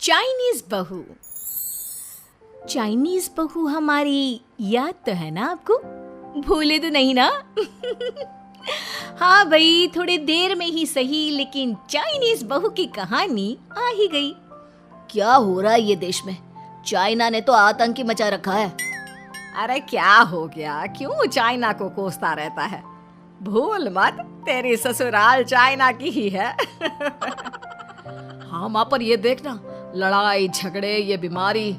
Chinese बहू। Chinese बहू हमारी याद तो है ना आपको? भूले तो नहीं ना? हाँ भाई, थोड़ी देर में ही सही, लेकिन चाइनीज बहू की कहानी आ ही गई। क्या हो रहा है ये देश में? चाइना ने तो आतंक ही मचा रखा है। अरे क्या हो गया? क्यों चाइना को कोसता रहता है? भूल मत, तेरी ससुराल चाइना की ही है। हाँ माँ, पर ये देखना, लड़ाई झगड़े, ये बीमारी,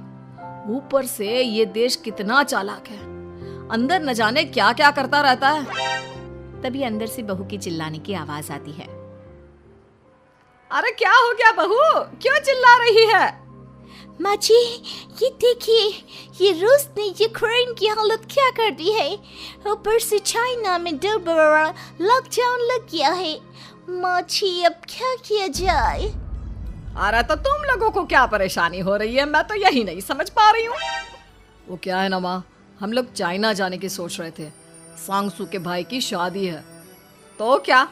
ऊपर से ये देश कितना चालाक है, अंदर न जाने क्या क्या करता रहता है। तभी अंदर से बहू की चिल्लाने की आवाज आती है। अरे क्या हो गया बहू, क्यों चिल्ला रही है? माँ जी, ये देखिए, ये रूस ने यूक्रेन की हालत क्या कर दी है। ऊपर से चाइना में 2 बड़ा लॉकडाउन लग गया है। माँ जी, अब क्या किया जाए? अरे तो तुम लोगों को क्या परेशानी हो रही है, मैं तो यही नहीं समझ पा रही हूँ। वो क्या है ना माँ, हम लोग चाइना जाने की सोच रहे थे, सांगसू के भाई की शादी है। तो क्या?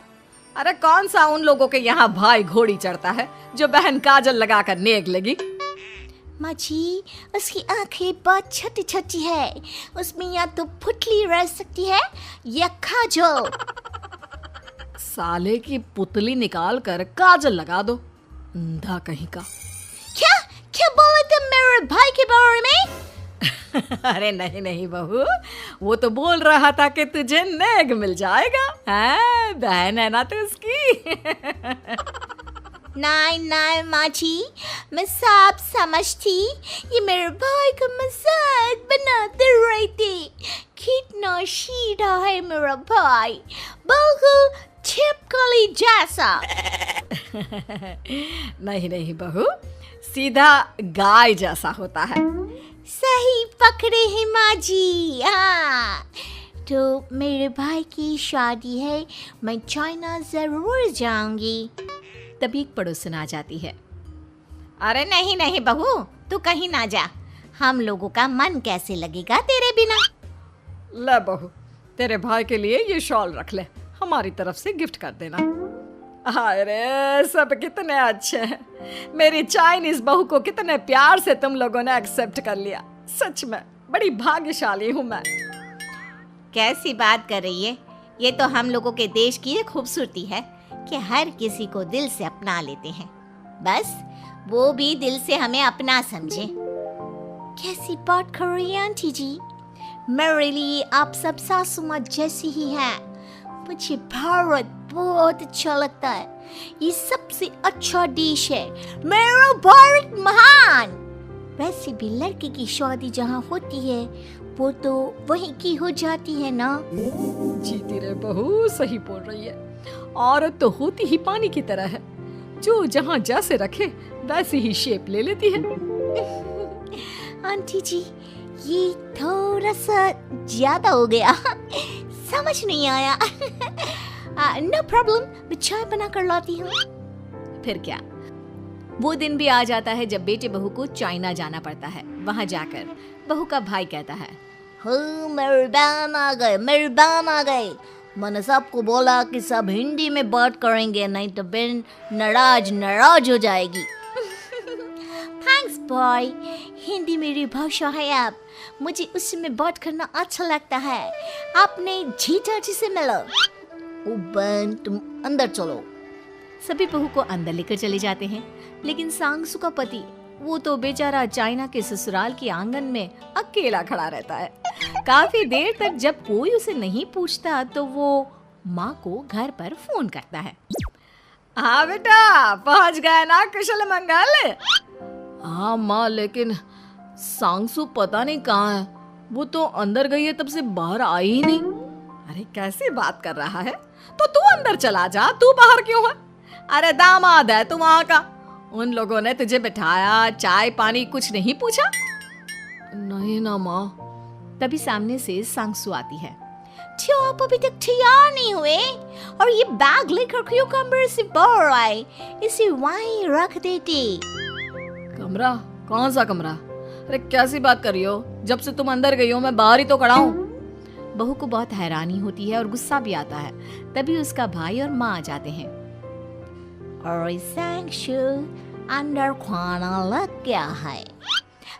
अरे कौन सा उन लोगों के यहाँ भाई घोड़ी चढ़ता है जो बहन काजल लगाकर नेक लगी? माँ जी, उसकी आंखें बहुत छोटी छोटी है, उसमें या तो पुतली रह सकती है या काजल। साले की पुतली निकाल कर काजल लगा दो, अंधा कहीं का। क्या क्या बोले तुम मेरे भाई के बारे में? अरे नहीं नहीं बहू, वो तो बोल रहा था कि तुझे नेग मिल जाएगा। हाँ, बहन है ना तो उसकी। नहीं नहीं माँ जी, मैं सब समझती, ये मेरे भाई का मजाक बनाते रहते। कितना सीधा है मेरा भाई, बिल्कुल छिपकली जैसा। नहीं नहीं बहू, सीधा गाय जैसा होता है। सही पकड़े हैं माँ जी। हाँ, तो मेरे भाई की शादी है, मैं चाइना जरूर जाऊंगी। तभी एक पड़ोसन आ जाती है। अरे नहीं नहीं बहू, तू कहीं ना जा, हम लोगों का मन कैसे लगेगा तेरे बिना। ले बहू, तेरे भाई के लिए ये शॉल रख ले, हमारी तरफ से गिफ्ट कर देना। अरे सब कितने अच्छे हैं, मेरी चाइनीज बहू को कितने प्यार से तुम लोगों ने एक्सेप्ट कर लिया। सच में बड़ी भाग्यशाली हूँ मैं। कैसी बात कर रही है? ये तो हम लोगों के देश की एक खूबसूरती है कि हर किसी को दिल से अपना लेते हैं, बस वो भी दिल से हमें अपना समझे। कैसी बात कर रही है आंटी जी? मेरे लिए आप सब सासू माँ जैसी ही हैं। मुझे भारत बहुत अच्छा लगता है, ये सबसे अच्छा देश है, मेरा भारत महान। वैसे भी लड़के की शादी जहाँ होती है वो तो वहीं की हो जाती है ना। जीती रे बहू, सही बोल रही है। औरत तो होती ही पानी की तरह है, जो जहाँ जैसे रखे वैसी ही शेप ले लेती है। आंटी जी, ये थोड़ा सा ज्यादा हो गया, समझ नहीं आया। नो प्रॉब्लम, मैं चाय बना कर लाती हूँ। फिर क्या, वो दिन भी आ जाता है जब बेटे बहू को चाइना जाना पड़ता है। वहाँ जाकर बहू का भाई कहता है, मेरे बहन आ गए, मेरे बहन आ गए। मैंने सबको बोला कि सब हिंदी में बात करेंगे, नहीं तो बहन नाराज हो जाएगी। थैंक्स बॉय, हिंदी मेरी भाषा है, अब मुझे उसी में बात करना अच्छा लगता है। आपने जीजा जी से मिलो। ओ बहन, तुम अंदर चलो। सभी बहू को अंदर लेकर चले जाते हैं, लेकिन सांगसू का पति, वो तो बेचारा चाइना के ससुराल के आंगन में अकेला खड़ा रहता है। काफी देर तक जब कोई उसे नहीं पूछता तो वो माँ को घर पर फोन करता है। हाँ बेटा, पहुँच गए ना कुशल मंगल? हाँ माँ, लेकिन सांगसू पता नहीं कहाँ है, वो तो अंदर गई है, तब से बाहर आई ही नहीं। अरे कैसी बात कर रहा है? तो तू अंदर चला जा, तू बाहर क्यों है? अरे दामाद है तू वहाँ का, उन लोगों ने तुझे बिठाया, चाय पानी कुछ नहीं पूछा? नहीं ना माँ। तभी सामने से सांगसू आती है। क्यों आप अभी तक तैयार नहीं हुए? और ये बैग लेकर क्यों कमरे से बाहर आए? इसे वहीं रख देते। कमरा? कौन सा कमरा? अरे कैसी बात कर रही हो? जब से तुम अंदर गई हो मैं बाहर ही तो खड़ा हूँ। बहू को बहुत हैरानी होती है और गुस्सा भी आता है। तभी उसका भाई और माँ आ जाते हैं। और सांगसू, अंदर खाना लग गया है।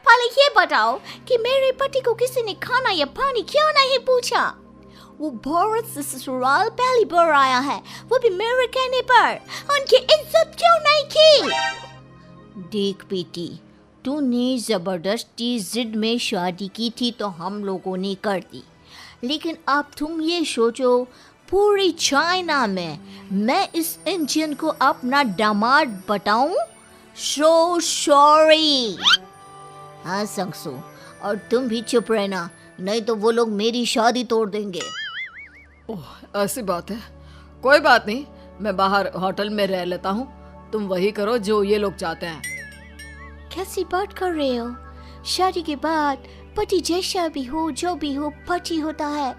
पहले ये बताओ कि मेरे पति को किसी ने खाना या पानी क्यों नहीं पूछा? वो भारत से ससुराल पहली बार आया है, वो भी मेरे कहने पर। उनकी इज्जत क्यों नहीं की? देख बेटी, तूने जबरदस्ती जिद में शादी की थी तो हम लोगों ने कर दी, लेकिन अब तुम ये सोचो, पूरी चाइना में मैं इस इंडियन को अपना दामाद बताऊं? So sorry. हाँ संगसू, और तुम भी चुप रहना, नहीं तो वो लोग मेरी शादी तोड़ देंगे। ओह, ऐसी बात है। कोई बात नहीं, मैं बाहर होटल में रह लेता हूँ, तुम वही करो जो ये लोग चाहते हैं। कैसी बात कर रहे हो? शादी के बाद पति जैसा भी हो, जो भी हो, पति होता है।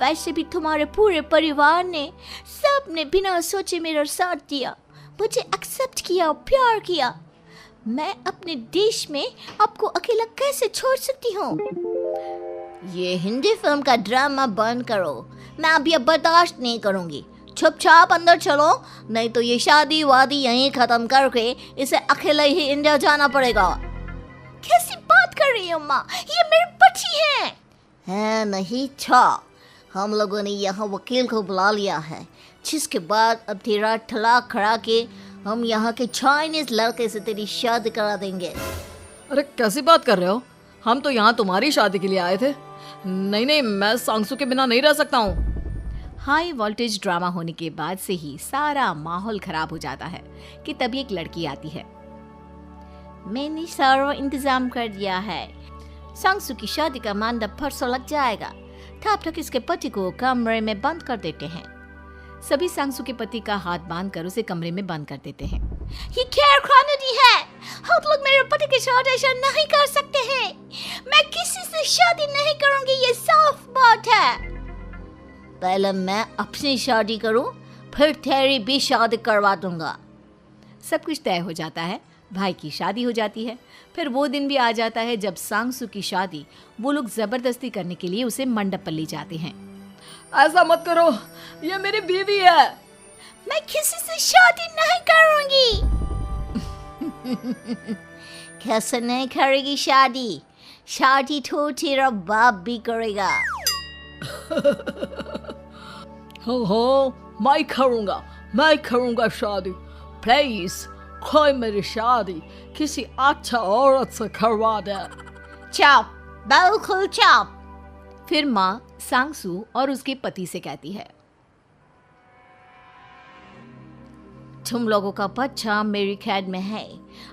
वैसे भी तुम्हारे पूरे परिवार ने, सबने बिना सोचे मेरा साथ दिया, मुझे एक्सेप्ट किया, प्यार किया। मैं अपने देश में आपको अकेला कैसे छोड़ सकती हूँ? ये हिंदी फिल्म का ड्रामा बंद करो, मैं अब ये बर्दाश्त नहीं करूँगी। चुपचाप अंदर चलो, नहीं तो ये शादी वादी यहीं खत्म करके इसे अकेले ही इंडिया जाना पड़ेगा। कैसी बात कर रही हो माँ? ये मेरे पति हैं। नहीं था, हम लोगों ने यहाँ वकील को बुला लिया है, जिसके बाद अब तेरा तलाक करा के हम यहाँ के चाइनीज लड़के से तेरी शादी करा देंगे। अरे कैसी बात कर रहे हो? हम तो यहाँ तुम्हारी शादी के लिए आए थे। नहीं, मैं सांगसू के बिना नहीं रह सकता हूँ। हाई वोल्टेज ड्रामा होने के बाद से ही सारा माहौल खराब हो जाता है कि तभी एक लड़की आती है। मैंने सारा इंतजाम कर दिया है, सांगसू की शादी का मंडप परसों लग जाएगा, तब तक इसके पति को कमरे में बंद कर देते हैं। सभी सांगसू के पति का हाथ बांधकर उसे कमरे में बंद कर देते हैं। ये क्या कानूनी है? हम लोग मेरे पति के साथ ऐसा नहीं कर सकते हैं। मैं किसी से शादी नहीं करूंगी, ये साफ बात है। पहले मैं अपनी शादी करूं, फिर तेरी भी शादी करवा दूंगा। सब कुछ तय हो जाता है, भाई की शादी हो जाती है। फिर वो दिन भी आ जाता है जब सांगसू की शादी वो लोग जबरदस्ती करने के लिए उसे मंडप पर ले जाते हैं। ऐसा मत करो, ये मेरी बीवी है। मैं किसी से शादी नहीं करूंगी। कैसे नहीं करेगी शादी? शादी तो तेरा बाप भी करेगा। हो, मैं करूंगा शादी। प्लीज कोई मेरी शादी किसी अच्छा औरत से करवा दे। चुप, बिल्कुल चुप। फिर माँ सांगसू और उसके पति से कहती है, तुम लोगों का बच्चा मेरी कैद में है।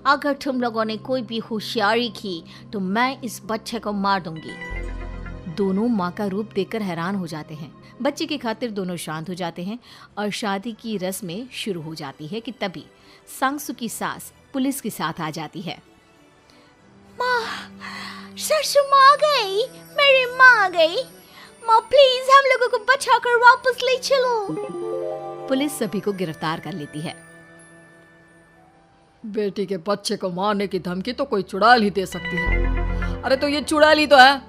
अगर तुम लोगों ने कोई भी होशियारी की तो मैं इस बच्चे को मार दूंगी। दोनों माँ का रूप देखकर हैरान हो जाते हैं। बच्चे की खातिर दोनों शांत हो जाते हैं और शादी की रस्में शुरू हो जाती है कि तभी सांगसू की सास पुलिस के साथ आ जाती है। माँ, ससुर माँ आ गई, मेरी माँ आ गई। माँ प्लीज हम लोगों को बचाकर वापस ले चलो। पुलिस सभी को गिरफ्तार कर लेती है। बेटी के बच्चे को मारने की धमकी तो कोई चुड़ैल ही दे सकती है। अरे तो ये चुड़ैल ही तो है।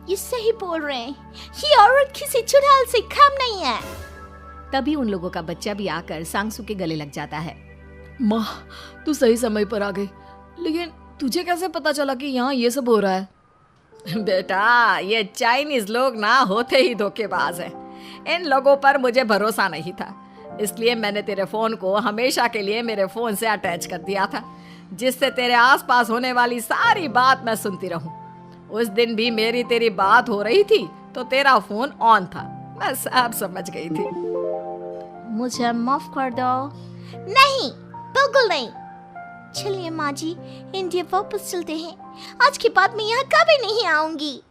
ये सही बोल रहे हैं, ये औरत किसी चुड़ैल से कम नहीं है। तभी उन लोगों का बच्चा भी आकर सांगसू के गले लग जाता है। माँ, तू सही समय पर आ गई, लेकिन तुझे कैसे पता चला कि यहाँ ये सब हो रहा है? बेटा, ये चाइनीज लोग ना होते ही धोखेबाज हैं। इन लोगों पर मुझे भरोसा नहीं था, इसलिए मैंने तेरे फोन को हमेशा के लिए मेरे फोन से अटैच कर दिया था, जिससे तेरे आसपास होने वाली सारी बात मैं सुनती रहूं। उस दिन भी मेरी तेरी बात हो रही थी तो तेरा फोन ऑन था, मैं सब समझ गई थी। मुझे माफ कर दो। नहीं, बिल्कुल नहीं। चलिए माँ जी, इंडिया वापस चलते हैं। आज के बाद मैं यहाँ कभी नहीं आऊंगी।